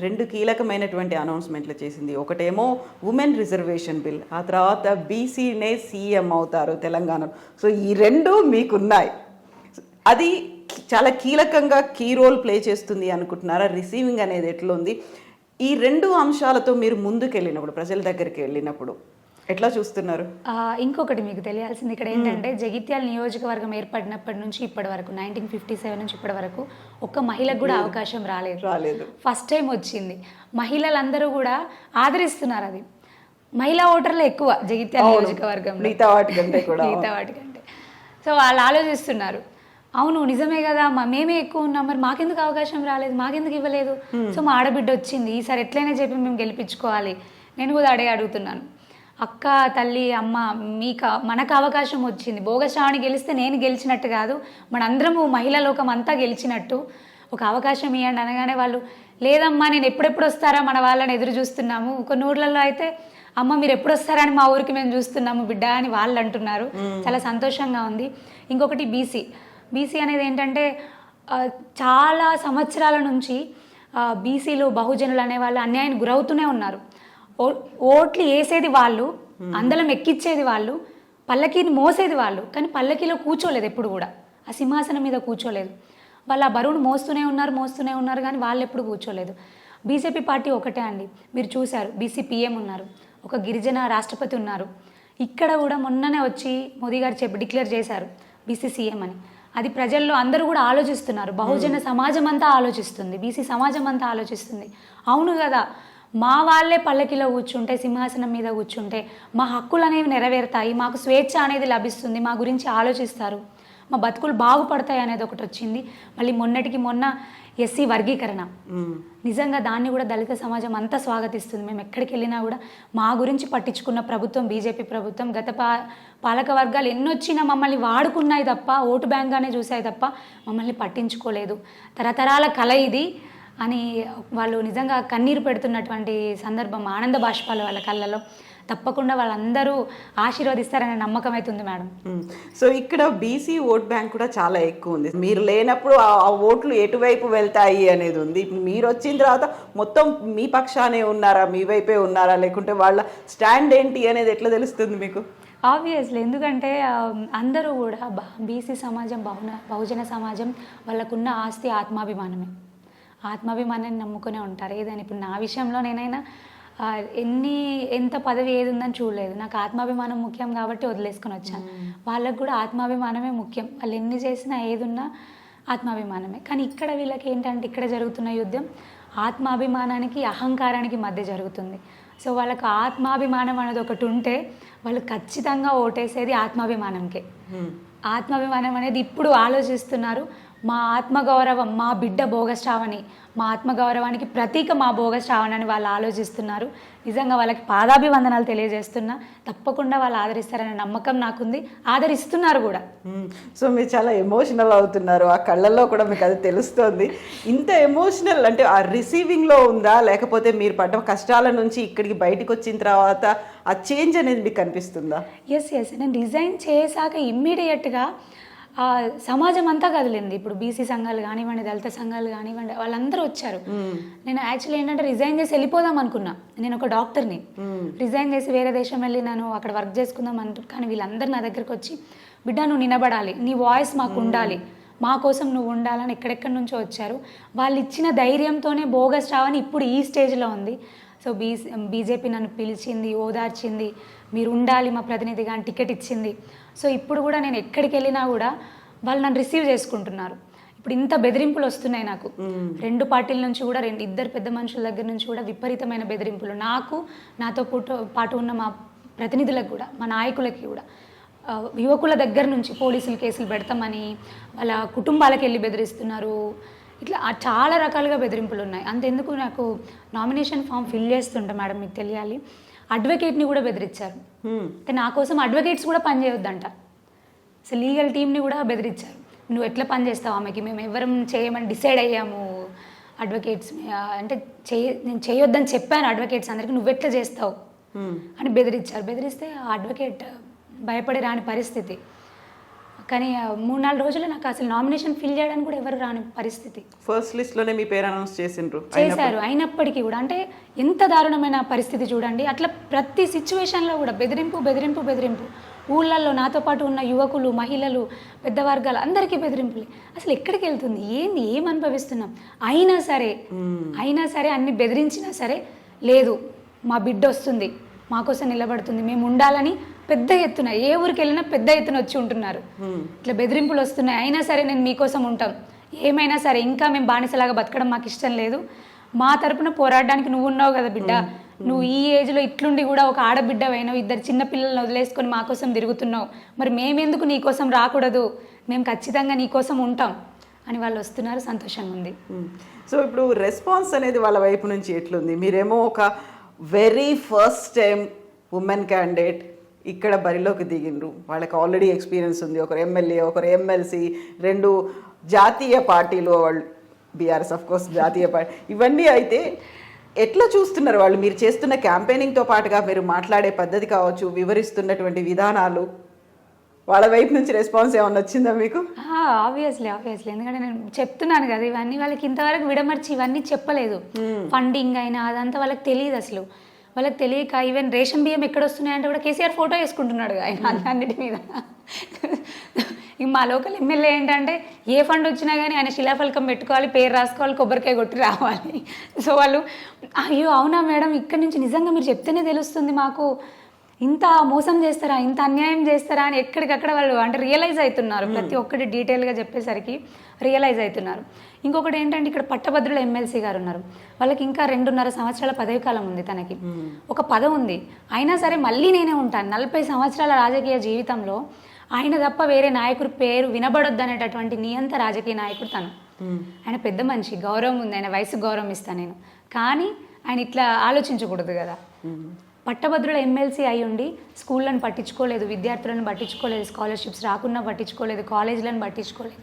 Speaker 1: 2 కీలకమైనటువంటి అనౌన్స్మెంట్లు చేసింది. ఒకటేమో ఉమెన్ రిజర్వేషన్ బిల్, ఆ తర్వాత బీసీనే సీఎం అవుతారు తెలంగాణలో. సో ఈ 2 మీకున్నాయి, అది చాలా కీలకంగా కీ రోల్ ప్లే చేస్తుంది అనుకుంటున్నారా? రిసీవింగ్ అనేది ఎట్లుంది? ఈ 2 అంశాలతో మీరు ముందుకెళ్ళినప్పుడు, ప్రజల దగ్గరికి వెళ్ళినప్పుడు ఎట్లా చూస్తున్నారు?
Speaker 2: ఇంకొకటి మీకు తెలియాల్సింది ఇక్కడ ఏంటంటే, జగిత్యాల నియోజకవర్గం ఏర్పడినప్పటి నుంచి ఇప్పటి వరకు 1957 నుంచి ఇప్పటి వరకు ఒక్క మహిళకు కూడా అవకాశం రాలేదు. ఫస్ట్ టైం వచ్చింది. మహిళలందరూ కూడా ఆదరిస్తున్నారు. అది మహిళా ఓటర్లు ఎక్కువ జగిత్యాల నియోజకవర్గంలో
Speaker 1: మిగతా వాటికంటే.
Speaker 2: సో వాళ్ళు ఆలోచిస్తున్నారు, అవును నిజమే కదా, మేమే ఎక్కువ ఉన్నాం, మరి మాకెందుకు అవకాశం రాలేదు, మాకెందుకు ఇవ్వలేదు. సో మా ఆడబిడ్డ వచ్చింది, ఈసారి ఎట్లయినా చెప్పి మేము గెలిపించుకోవాలి. నేను కూడా అడుగుతున్నాను, అక్క తల్లి అమ్మ మనకు అవకాశం వచ్చింది. భోగశ్రావణి గెలిస్తే నేను గెలిచినట్టు కాదు, మనందరము మహిళా లోకం అంతా గెలిచినట్టు. ఒక అవకాశం ఇవ్వండి అనగానే వాళ్ళు, లేదమ్మా నేను ఎప్పుడెప్పుడు వస్తారా మన వాళ్ళని ఎదురు చూస్తున్నాము. కొన్ని ఊర్లలో అయితే, అమ్మ మీరు ఎప్పుడు వస్తారని మా ఊరికి మేము చూస్తున్నాము బిడ్డ అని వాళ్ళు అంటున్నారు. చాలా సంతోషంగా ఉంది. ఇంకొకటి బీసీ అనేది ఏంటంటే, చాలా సంవత్సరాల నుంచి బీసీలు బహుజనులు అనేవాళ్ళు అన్యాయానికి గురవుతూనే ఉన్నారు. ఓట్లు వేసేది వాళ్ళు, అందలం ఎక్కిచ్చేది వాళ్ళు, పల్లకీని మోసేది వాళ్ళు, కానీ పల్లకీలో కూర్చోలేదు ఎప్పుడు కూడా, ఆ సింహాసనం మీద కూర్చోలేదు. వాళ్ళు ఆ బరువును మోస్తూనే ఉన్నారు కానీ వాళ్ళు ఎప్పుడు కూర్చోలేదు. బీజేపీ పార్టీ ఒకటే అండి, మీరు చూశారు, బీసీ పీఎం ఉన్నారు, ఒక గిరిజన రాష్ట్రపతి ఉన్నారు. ఇక్కడ కూడా మొన్ననే వచ్చి మోదీ గారు డిక్లేర్ చేశారు బీసీ సీఎం అని. అది ప్రజల్లో అందరూ కూడా ఆలోచిస్తున్నారు. బహుజన సమాజం అంతా ఆలోచిస్తుంది, బీసీ సమాజం అంతా ఆలోచిస్తుంది. అవును కదా, మా వాళ్ళే పల్లకిలో కూర్చుంటే, సింహాసనం మీద కూర్చుంటే మా హక్కులు అనేవి నెరవేరుతాయి, మాకు స్వేచ్ఛ అనేది లభిస్తుంది, మా గురించి ఆలోచిస్తారు, మా బతుకులు బాగుపడతాయి అనేది ఒకటి వచ్చింది. మళ్ళీ మొన్నటికి మొన్న ఎస్సీ వర్గీకరణ, నిజంగా దాన్ని కూడా దళిత సమాజం అంతా స్వాగతిస్తుంది. మేము ఎక్కడికి వెళ్ళినా కూడా మా గురించి పట్టించుకున్న ప్రభుత్వం బీజేపీ ప్రభుత్వం. గత పాలక వర్గాలు ఎన్నొచ్చినా మమ్మల్ని వాడుకున్నాయి తప్ప, ఓటు బ్యాంక్గానే చూసాయి తప్ప మమ్మల్ని పట్టించుకోలేదు. తరతరాల కళ ఇది అని వాళ్ళు నిజంగా కన్నీరు పెడుతున్నటువంటి సందర్భం, ఆనంద బాష్పాలు వాళ్ళ కళ్ళలో. తప్పకుండా వాళ్ళందరూ ఆశీర్వదిస్తారనే నమ్మకం అయితే ఉంది మేడం.
Speaker 1: సో ఇక్కడ బీసీ ఓట్ బ్యాంక్ కూడా చాలా ఎక్కువ ఉంది. మీరు లేనప్పుడు ఆ ఓట్లు ఎటువైపు వెళ్తాయి అనేది ఉంది. ఇప్పుడు మీరు వచ్చిన తర్వాత మొత్తం మీ పక్షానే ఉన్నారా, మీ వైపే ఉన్నారా, లేకుంటే వాళ్ళ స్టాండ్ ఏంటి అనేది ఎట్లా తెలుస్తుంది మీకు?
Speaker 2: ఆబ్వియస్లీ, ఎందుకంటే అందరూ కూడా బీసీ సమాజం, బహుజన సమాజం వాళ్ళకున్న ఆస్తి ఆత్మాభిమానమే. ఆత్మాభిమానాన్ని నమ్ముకునే ఉంటారు ఏదైనా. ఇప్పుడు నా విషయంలో నేనైనా ఎంత పదవి ఏది ఉందని చూడలేదు. నాకు ఆత్మాభిమానం ముఖ్యం కాబట్టి వదిలేసుకొని వచ్చాను. వాళ్ళకు కూడా ఆత్మాభిమానమే ముఖ్యం. వాళ్ళు ఎన్ని చేసినా ఏది ఉన్నా ఆత్మాభిమానమే. కానీ ఇక్కడ వీళ్ళకి ఏంటంటే ఇక్కడ జరుగుతున్న యుద్ధం ఆత్మాభిమానానికి అహంకారానికి మధ్య జరుగుతుంది. సో వాళ్ళకు ఆత్మాభిమానం అనేది ఒకటి ఉంటే వాళ్ళు ఖచ్చితంగా ఓటేసేది ఆత్మాభిమానంకే. ఆత్మాభిమానం అనేది ఇప్పుడు ఆలోచిస్తున్నారు. మా ఆత్మగౌరవం, మా బిడ్డ భోగశ్రావణి, మా ఆత్మగౌరవానికి ప్రతీక మా భోగశ్రావణి అని వాళ్ళు ఆలోచిస్తున్నారు. నిజంగా వాళ్ళకి పాదాభివందనాలు తెలియజేస్తున్నా. తప్పకుండా వాళ్ళు ఆదరిస్తారనే నమ్మకం నాకుంది, ఆదరిస్తున్నారు కూడా.
Speaker 1: సో మీరు చాలా ఎమోషనల్ అవుతున్నారు, ఆ కళ్ళల్లో కూడా మీకు అది తెలుస్తుంది. ఇంత ఎమోషనల్ అంటే ఆ రిసీవింగ్లో ఉందా, లేకపోతే మీరు పడ్డ కష్టాల నుంచి ఇక్కడికి బయటకు వచ్చిన తర్వాత ఆ చేంజ్ అనేది మీకు కనిపిస్తుందా?
Speaker 2: ఎస్, నేను రిజైన్ చేశాక ఇమ్మీడియట్గా సమాజం అంతా కదిలింది. ఇప్పుడు బీసీ సంఘాలు కానివ్వండి, దళిత సంఘాలు కానివ్వండి, వాళ్ళందరూ వచ్చారు. నేను యాక్చువల్లీ ఏంటంటే రిజైన్ చేసి వెళ్ళిపోదాం అనుకున్నా. నేను ఒక డాక్టర్ని, రిజైన్ చేసి వేరే దేశం వెళ్ళి నేను అక్కడ వర్క్ చేసుకుందాం అంటూ. కానీ వీళ్ళందరూ నా దగ్గరికి వచ్చి, బిడ్డ నువ్వు నిలబడాలి, నీ వాయిస్ మాకు ఉండాలి, మా కోసం నువ్వు ఉండాలని ఎక్కడెక్కడి నుంచో వచ్చారు. వాళ్ళు ఇచ్చిన ధైర్యంతోనే బోగస్ రావని ఇప్పుడు ఈ స్టేజ్లో ఉంది. సో బీజేపీ నన్ను పిలిచింది, ఓదార్చింది, మీరు ఉండాలి మా ప్రతినిధిగా అని టికెట్ ఇచ్చింది. సో ఇప్పుడు కూడా నేను ఎక్కడికి వెళ్ళినా కూడా వాళ్ళు నన్ను రిసీవ్ చేసుకుంటున్నారు. ఇప్పుడు ఇంత బెదిరింపులు వస్తున్నాయి నాకు రెండు పార్టీల నుంచి కూడా, ఇద్దరు పెద్ద మనుషుల దగ్గర నుంచి కూడా విపరీతమైన బెదిరింపులు. నాకు, నాతో పాటు ఉన్న మా ప్రతినిధులకు కూడా, మా నాయకులకి కూడా, యువకుల దగ్గర నుంచి పోలీసులు కేసులు పెడతామని వాళ్ళ కుటుంబాలకు వెళ్ళి బెదిరిస్తున్నారు. ఇట్లా చాలా రకాలుగా బెదిరింపులు ఉన్నాయి. అంతెందుకు, నాకు నామినేషన్ ఫామ్ ఫిల్ చేస్తుంటా మేడం, మీకు తెలియాలి, అడ్వకేట్ని కూడా బెదిరించారు. నా కోసం అడ్వకేట్స్ కూడా పనిచేయొద్దంట. సో లీగల్ టీమ్ని కూడా బెదిరించారు. నువ్వు ఎట్లా పని చేస్తావు ఆమెకి, మేము ఎవరం చేయమని డిసైడ్ అయ్యాము అడ్వకేట్స్ అంటే నేను చేయొద్దని చెప్పాను అడ్వకేట్స్ అందరికీ, నువ్వు ఎట్లా చేస్తావు అని బెదిరించారు. బెదిరిస్తే ఆ అడ్వకేట్ భయపడి రాని పరిస్థితి. కానీ 3-4 రోజులు నాకు అసలు నామినేషన్ ఫిల్ చేయడానికి కూడా ఎవరు రాని పరిస్థితి.
Speaker 1: ఫస్ట్ లిస్ట్లోనే మీ పేరు అనౌన్స్
Speaker 2: చేశారు. అయినప్పటికీ కూడా అంటే ఎంత దారుణమైన పరిస్థితి చూడండి. అట్లా ప్రతి సిచ్యువేషన్లో కూడా బెదిరింపు. ఊళ్ళల్లో నాతో పాటు ఉన్న యువకులు, మహిళలు, పెద్ద వర్గాలు అందరికీ బెదిరింపులే. అసలు ఎక్కడికి వెళ్తుంది, ఏం అనుభవిస్తున్నాం? అయినా సరే అన్ని బెదిరించినా సరే, లేదు మా బిడ్డ వస్తుంది, మా కోసం నిలబడుతుంది, మేము ఉండాలని పెద్ద ఎత్తున ఏ ఊరికి వెళ్ళినా పెద్ద ఎత్తున వచ్చి ఉంటున్నారు. ఇట్లా బెదిరింపులు వస్తున్నాయి. అయినా సరే నేను మీకోసం ఉంటాం, ఏమైనా సరే ఇంకా మేము బానిసలాగా బతకడం మాకు ఇష్టం లేదు, మా తరపున పోరాడడానికి నువ్వు ఉన్నావు కదా బిడ్డ, నువ్వు ఈ ఏజ్లో ఇట్లుండి కూడా ఒక ఆడబిడ్డవైనావు, 2 చిన్న పిల్లలను వదిలేసుకొని మా కోసం తిరుగుతున్నావు, మరి మేమెందుకు నీ కోసం రాకూడదు, మేము ఖచ్చితంగా నీ కోసం ఉంటాం అని వాళ్ళు వస్తున్నారు. సంతోషంగా ఉంది.
Speaker 1: సో ఇప్పుడు రెస్పాన్స్ అనేది వాళ్ళ వైపు నుంచి ఎట్లుంది? మీరేమో ఒక very first time women candidate ఇక్కడ బరిలోకి దిగిండ్రు, వాళ్ళకి ఆల్రెడీ ఎక్స్పీరియన్స్ ఉంది, ఒకరు ఎమ్మెల్యే, ఒకరు ఎమ్మెల్సీ, 2 జాతీయ పార్టీలు, వాళ్ళు బీఆర్ఎస్ ఆఫ్ కోర్స్ జాతీయ పార్టీ, ఇవన్నీ. అయితే ఎట్లా చూస్తున్నారు వాళ్ళు మీరు చేస్తున్న క్యాంపెయినింగ్తో పాటుగా మీరు మాట్లాడే పద్ధతి కావచ్చు, వివరిస్తున్నటువంటి విధానాలు, వాళ్ళ వైపు నుంచి రెస్పాన్స్ ఏమన్నా వచ్చిందా మీకు?
Speaker 2: ఆబ్వియస్లీ ఎందుకంటే నేను చెప్తున్నాను కదా, ఇవన్నీ వాళ్ళకి ఇంతవరకు విడమర్చి ఇవన్నీ చెప్పలేదు. ఫండింగ్ అయినా అదంతా వాళ్ళకి తెలియదు. అసలు వాళ్ళకి తెలియక ఈవెన్ రేషన్ బియ్యం ఎక్కడ వస్తున్నాయంటే కూడా కేసీఆర్ ఫోటో వేసుకుంటున్నాడు ఆయన అన్నిటి మీద. మా లోకల్ ఎమ్మెల్యే ఏంటంటే ఏ ఫండ్ వచ్చినా కానీ ఆయన శిలాఫలకం పెట్టుకోవాలి, పేరు రాసుకోవాలి, కొబ్బరికాయ కొట్టి రావాలి. సో వాళ్ళు అయ్యో అవునా మేడం, ఇక్కడి నుంచి నిజంగా మీరు చెప్తేనే తెలుస్తుంది మాకు, ఇంత మోసం చేస్తారా, ఇంత అన్యాయం చేస్తారా అని ఎక్కడికక్కడ వాళ్ళు అంటే రియలైజ్ అవుతున్నారు. ప్రతి ఒక్కటి డీటెయిల్గా చెప్పేసరికి రియలైజ్ అవుతున్నారు. ఇంకొకటి ఏంటంటే ఇక్కడ పట్టభద్రుల ఎమ్మెల్సీ గారు ఉన్నారు, వాళ్ళకి ఇంకా 2.5 సంవత్సరాల పదవి కాలం ఉంది, తనకి ఒక పదవి ఉంది. అయినా సరే మళ్ళీ నేనే ఉంటాను. 40 సంవత్సరాల రాజకీయ జీవితంలో ఆయన తప్ప వేరే నాయకుడి పేరు వినబడొద్దు అనేటటువంటి నియంత రాజకీయ నాయకుడు తను. ఆయన పెద్ద మనిషి, గౌరవం ఉంది, ఆయన వయసు గౌరవం ఇస్తాను నేను. కానీ ఆయన ఇట్లా ఆలోచించకూడదు కదా. పట్టభద్రుల ఎమ్మెల్సీ అయి ఉండి స్కూళ్ళను పట్టించుకోలేదు, విద్యార్థులను పట్టించుకోలేదు, స్కాలర్షిప్స్ రాకున్నా పట్టించుకోలేదు, కాలేజీలను పట్టించుకోలేదు.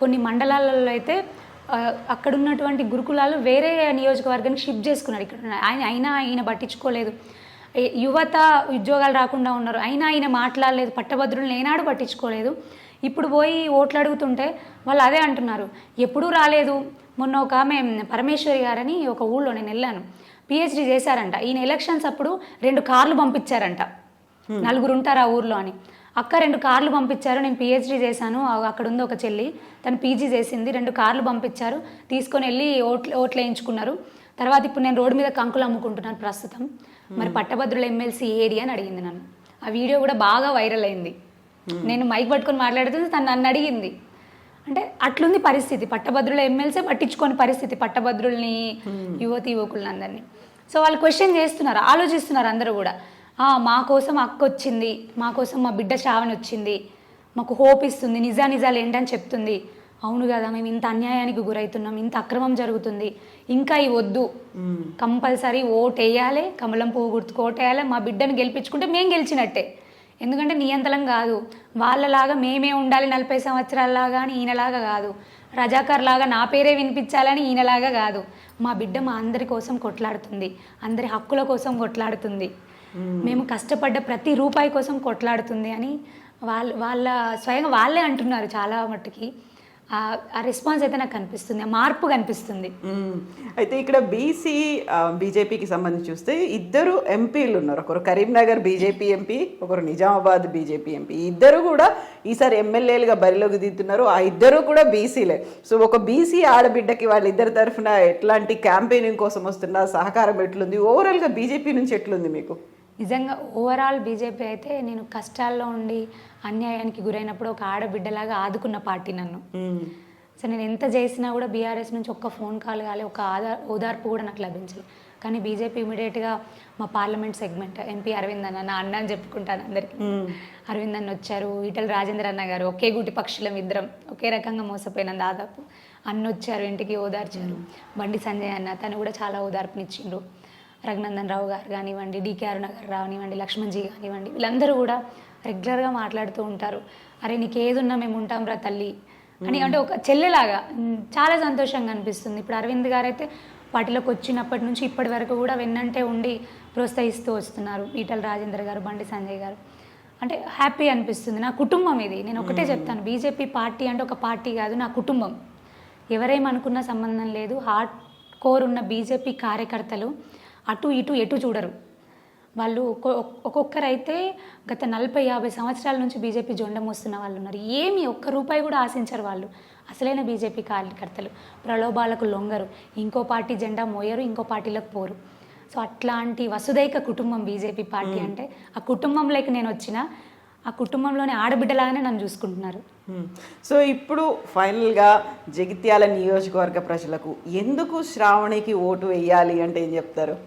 Speaker 2: కొన్ని మండలాలలో అయితే అక్కడ ఉన్నటువంటి గురుకులాలు వేరే నియోజకవర్గానికి షిఫ్ట్ చేసుకున్నాడు. ఇక్కడ ఆయన పట్టించుకోలేదు. యువత ఉద్యోగాలు రాకుండా ఉన్నారు, అయినా ఆయన మాట్లాడలేదు, పట్టభద్రులను ఏనాడు పట్టించుకోలేదు. ఇప్పుడు పోయి ఓట్లు అడుగుతుంటే వాళ్ళు అదే అంటున్నారు, ఎప్పుడూ రాలేదు. మొన్న ఒక ఆమె పరమేశ్వరి గారని ఒక ఊళ్ళో నేను వెళ్ళాను, పిహెచ్డి చేశారంట. ఈయన ఎలక్షన్స్ అప్పుడు 2 కార్లు పంపించారంట, 4 ఉంటారు ఆ ఊర్లో అని. అక్క 2 కార్లు పంపించారు, నేను పిహెచ్డి చేశాను, అక్కడ ఉంది ఒక చెల్లి, తను పీజీ చేసింది, 2 కార్లు పంపించారు, తీసుకొని వెళ్ళి ఓట్లు వేయించుకున్నారు. తర్వాత ఇప్పుడు నేను రోడ్డు మీద కంకులు అమ్ముకుంటున్నాను ప్రస్తుతం, మరి పట్టభద్రుల ఎమ్మెల్సీ ఏడి అని అడిగింది నన్ను. ఆ వీడియో కూడా బాగా వైరల్ అయింది. నేను మైక్ పట్టుకొని మాట్లాడుతుంది, తను నన్ను అడిగింది. అంటే అట్లుంది పరిస్థితి, పట్టభద్రుల ఎమ్మెల్సీ పట్టించుకోని పరిస్థితి, పట్టభద్రుల్ని యువకులని అందరినీ. సో వాళ్ళు క్వశ్చన్ చేస్తున్నారు, ఆలోచిస్తున్నారు అందరూ కూడా, మా కోసం అక్క వచ్చింది, మా కోసం మా బిడ్డ శ్రావణి వచ్చింది, మాకు హోప్ ఇస్తుంది, నిజాలు ఏంటని చెప్తుంది. అవును కదా, మేము ఇంత అన్యాయానికి గురవుతున్నాం, ఇంత అక్రమం జరుగుతుంది, ఇంకా ఇవి వద్దు, కంపల్సరీ ఓటు వేయాలి, కమలం పువ్వు గుర్తుకు ఓటు వేయాలి, మా బిడ్డను గెలిపించుకుంటే మేము గెలిచినట్టే. ఎందుకంటే నియంత్రణం కాదు, వాళ్ళలాగా మేమే ఉండాలి 40 సంవత్సరాలలాగా అని ఈయనలాగా కాదు, రజాకర్ లాగా నా పేరే వినిపించాలని ఈయనలాగా కాదు. మా బిడ్డ మా అందరి కోసం కొట్లాడుతుంది, అందరి హక్కుల కోసం కొట్లాడుతుంది, మేము కష్టపడ్డ ప్రతి రూపాయి కోసం కొట్లాడుతుంది అని వాళ్ళ స్వయంగా వాళ్ళే అంటున్నారు. చాలా మట్టుకి ఆ రెస్పాన్స్ అయితే నాకు కనిపిస్తుంది, ఆ మార్పు కనిపిస్తుంది.
Speaker 1: అయితే ఇక్కడ బీజేపీకి సంబంధించి చూస్తే 2 ఎంపీలు ఉన్నారు, ఒకరు కరీంనగర్ బీజేపీ ఎంపీ, ఒకరు నిజామాబాద్ బీజేపీ ఎంపీ. ఇద్దరు కూడా ఈసారి ఎమ్మెల్యేలుగా బరిలోకి దిగుతున్నారు. ఆ ఇద్దరు కూడా బీసీలే. సో ఒక బీసీ ఆడబిడ్డకి వాళ్ళిద్దరి తరఫున ఎట్లాంటి క్యాంపెయినింగ్ కోసం వస్తున్న సహకారం ఎట్లుంది, ఓవరాల్గా బీజేపీ నుంచి ఎట్లుంది మీకు?
Speaker 2: నిజంగా ఓవరాల్ బీజేపీ అయితే, నేను కష్టాల్లో ఉండి అన్యాయానికి గురైనప్పుడు ఒక ఆడబిడ్డలాగా ఆదుకున్న పార్టీ నన్ను. సో నేను ఎంత చేసినా కూడా బీఆర్ఎస్ నుంచి ఒక్క ఫోన్ కాల్ కానీ ఒక ఓదార్పు కూడా నాకు లభించలేదు. కానీ బీజేపీ ఇమీడియట్గా మా పార్లమెంట్ సెగ్మెంట్ ఎంపీ అరవింద్ అన్న, నా అన్న అని చెప్పుకుంటాను అందరికీ, అరవింద్ అన్న వచ్చారు, ఈటల రాజేంద్ర అన్న గారు, ఒకే గుటి పక్షులం ఇద్దరం, ఒకే రకంగా మోసపోయినాం దాదాపు. అన్న వచ్చారు, ఇంటికి ఓదార్చారు. బండి సంజయ్ అన్న, తను కూడా చాలా ఓదార్పునిచ్చిండ్రు. రఘునందన్ రావు గారు కానివ్వండి, డికే అరుణ గారు కానివ్వండి, లక్ష్మణ్జీ కానివ్వండి, వీళ్ళందరూ కూడా రెగ్యులర్గా మాట్లాడుతూ ఉంటారు. అరే నీకు ఏదున్నా మేము ఉంటాం రా తల్లి అని, అంటే ఒక చెల్లెలాగా చాలా సంతోషంగా అనిపిస్తుంది. ఇప్పుడు అరవింద్ గారు అయితే పార్టీలోకి వచ్చినప్పటి నుంచి ఇప్పటి వరకు కూడా వెన్నంటే ఉండి ప్రోత్సహిస్తూ వస్తున్నారు. ఈటల రాజేంద్ర గారు, బండి సంజయ్ గారు, అంటే హ్యాపీ అనిపిస్తుంది. నా కుటుంబం ఇది. నేను ఒకటే చెప్తాను, బీజేపీ పార్టీ అంటే ఒక పార్టీ కాదు, నా కుటుంబం. ఎవరేమనుకున్న సంబంధం లేదు. హార్డ్ కోర్ ఉన్న బీజేపీ కార్యకర్తలు అటు ఇటు ఎటు చూడరు. వాళ్ళు ఒక్కొక్కరైతే గత 40-50 సంవత్సరాల నుంచి బీజేపీ జెండా మోస్తున్న వాళ్ళు ఉన్నారు. ఏమి ఒక్క రూపాయి కూడా ఆశించరు వాళ్ళు. అసలైన బీజేపీ కార్యకర్తలు ప్రలోభాలకు లొంగరు, ఇంకో పార్టీ జెండా మోయరు, ఇంకో పార్టీలకు పోరు. సో అట్లాంటి వసుదైక కుటుంబం బీజేపీ పార్టీ అంటే. ఆ కుటుంబంలోకి నేను వచ్చిన, ఆ కుటుంబంలోని ఆడబిడ్డలాగానే నన్ను చూసుకుంటున్నారు.
Speaker 1: సో ఇప్పుడు ఫైనల్గా జగిత్యాల నియోజకవర్గ ప్రజలకు ఎందుకు శ్రావణికి ఓటు వేయాలి అంటే ఏం చెప్తారు?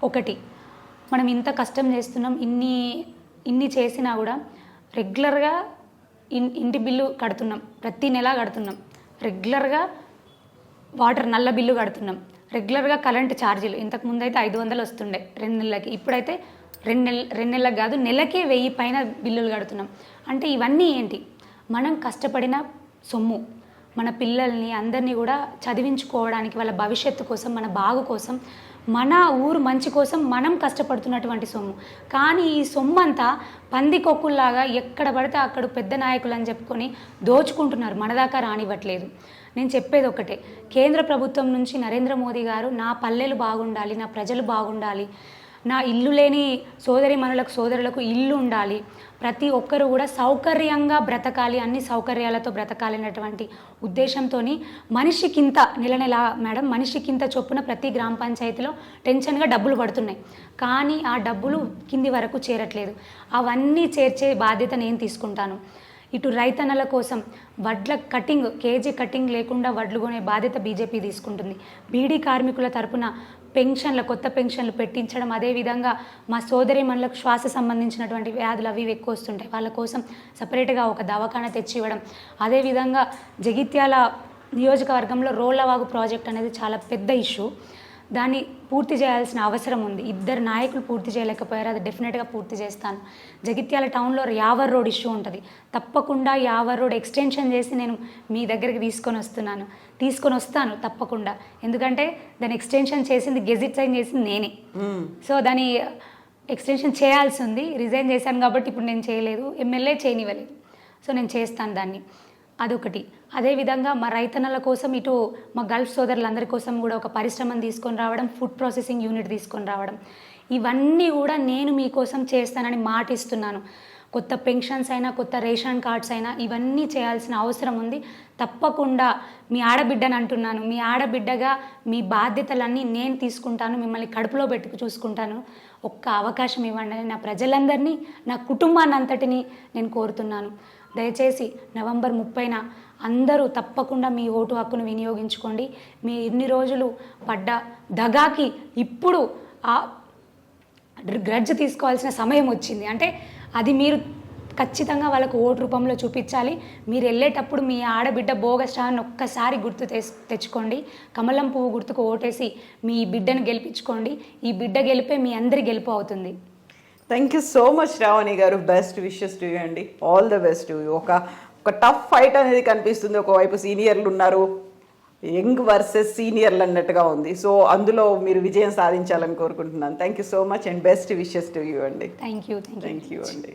Speaker 2: ఒకటి, మనం ఇంత కష్టం చేస్తున్నాం, ఇన్ని చేసినా కూడా రెగ్యులర్గా ఇంటి బిల్లు కడుతున్నాం, ప్రతి నెల కడుతున్నాం, రెగ్యులర్గా వాటర్ నల్ల బిల్లు కడుతున్నాం, రెగ్యులర్గా కరెంటు ఛార్జీలు. ఇంతకుముందు అయితే 500 వస్తుండే 2 నెలలకి, ఇప్పుడైతే 2 నెలలకు కాదు, నెలకే 1000 పైన బిల్లులు కడుతున్నాం. అంటే ఇవన్నీ ఏంటి? మనం కష్టపడిన సొమ్ము, మన పిల్లల్ని అందరినీ కూడా చదివించుకోవడానికి, వాళ్ళ భవిష్యత్తు కోసం, మన బాగు కోసం, మన ఊరు మంచి కోసం మనం కష్టపడుతున్నటువంటి సొమ్ము. కానీ ఈ సొమ్ము అంతా పందికొక్కుల్లాగా ఎక్కడ పడితే అక్కడ పెద్ద నాయకులు అని చెప్పుకొని దోచుకుంటున్నారు, మన దాకా రానివ్వట్లేదు. నేను చెప్పేది ఒకటే, కేంద్ర ప్రభుత్వం నుంచి నరేంద్ర మోదీ గారు నా పల్లెలు బాగుండాలి, నా ప్రజలు బాగుండాలి, నా ఇల్లు లేని సోదరులకు ఇల్లు ఉండాలి, ప్రతి ఒక్కరు కూడా సౌకర్యంగా బ్రతకాలి, అన్ని సౌకర్యాలతో బ్రతకాలనేటువంటి ఉద్దేశంతో మనిషికింత నెల మేడం మనిషికింత చొప్పున ప్రతి గ్రామ పంచాయతీలో టెన్షన్గా డబ్బులు పడుతున్నాయి. కానీ ఆ డబ్బులు కింది వరకు చేరట్లేదు. అవన్నీ చేర్చే బాధ్యత నేను తీసుకుంటాను. ఇటు రైతన్నల కోసం వడ్ల కటింగ్, కేజీ కటింగ్ లేకుండా వడ్లు కొనే బాధ్యత బీజేపీ తీసుకుంటుంది. బీడీ కార్మికుల తరపున కొత్త పెన్షన్లు పెట్టించడం, అదేవిధంగా మా సోదరీమణులకు శ్వాస సంబంధించినటువంటి వ్యాధులు అవి ఎక్కువ వస్తుంటాయి, వాళ్ళ కోసం సపరేట్గా ఒక దవాఖాన తెచ్చి ఇవ్వడం. అదేవిధంగా జగిత్యాల నియోజకవర్గంలో రోళ్లవాగు ప్రాజెక్ట్ అనేది చాలా పెద్ద ఇష్యూ, దాన్ని పూర్తి చేయాల్సిన అవసరం ఉంది. 2 నాయకులు పూర్తి చేయలేకపోయారు, అది డెఫినెట్గా పూర్తి చేస్తాను. జగిత్యాల టౌన్లో యావర్ రోడ్ ఇష్యూ ఉంటుంది, తప్పకుండా యావర్ రోడ్ ఎక్స్టెన్షన్ చేసి నేను మీ దగ్గరికి తీసుకొని వస్తాను తప్పకుండా. ఎందుకంటే దాన్ని ఎక్స్టెన్షన్ చేసింది, గెజిట్ సైన్ చేసింది నేనే. సో దాని ఎక్స్టెన్షన్ చేయాల్సి ఉంది. రిజైన్ చేశాను కాబట్టి ఇప్పుడు నేను చేయలేదు, ఎమ్మెల్యే చేయనివ్వలేదు. సో నేను చేస్తాను దాన్ని, అదొకటి. అదేవిధంగా మా రైతన్నల కోసం ఇటు మా గల్ఫ్ సోదరులందరి కోసం కూడా ఒక పరిశ్రమను తీసుకొని రావడం, ఫుడ్ ప్రాసెసింగ్ యూనిట్ తీసుకొని రావడం, ఇవన్నీ కూడా నేను మీకోసం చేస్తానని మాటిస్తున్నాను. కొత్త పెన్షన్స్ అయినా, కొత్త రేషన్ కార్డ్స్ అయినా ఇవన్నీ చేయాల్సిన అవసరం ఉంది. తప్పకుండా మీ ఆడబిడ్డని అంటున్నాను, మీ ఆడబిడ్డగా మీ బాధ్యతలన్నీ నేను తీసుకుంటాను, మిమ్మల్ని కడుపులో పెట్టుకు చూసుకుంటాను. ఒక్క అవకాశం ఇవ్వండి అని నా ప్రజలందరినీ, నా కుటుంబాన్ని అంతటిని నేను కోరుతున్నాను. దయచేసి నవంబర్ 30న అందరూ తప్పకుండా మీ ఓటు హక్కును వినియోగించుకోండి. మీ ఇన్ని రోజులు పడ్డ దగాకి ఇప్పుడు ఆ గ్రడ్జ్ తీసుకోవాల్సిన సమయం వచ్చింది. అంటే అది మీరు ఖచ్చితంగా వాళ్ళకు ఓటు రూపంలో చూపించాలి. మీరు వెళ్ళేటప్పుడు మీ ఆడబిడ్డ భోగస్టాన్ని ఒక్కసారి గుర్తు తెచ్చుకోండి. కమలం పువ్వు గుర్తుకు ఓటేసి మీ బిడ్డను గెలిపించుకోండి. ఈ బిడ్డ గెలిపే మీ అందరి గెలుపు అవుతుంది.
Speaker 1: Thank you so much Sravani garu. Best wishes to you అండి. All the best to you. ఒక టఫ్ ఫైట్ అనేది కనిపిస్తుంది. ఒకవైపు సీనియర్లు ఉన్నారు, యంగ్ వర్సెస్ సీనియర్లు అన్నట్టుగా ఉంది. సో అందులో మీరు విజయం సాధించాలని కోరుకుంటున్నాను. Thank you so much and best wishes to you అండి.
Speaker 2: థ్యాంక్ యూ
Speaker 1: అండి.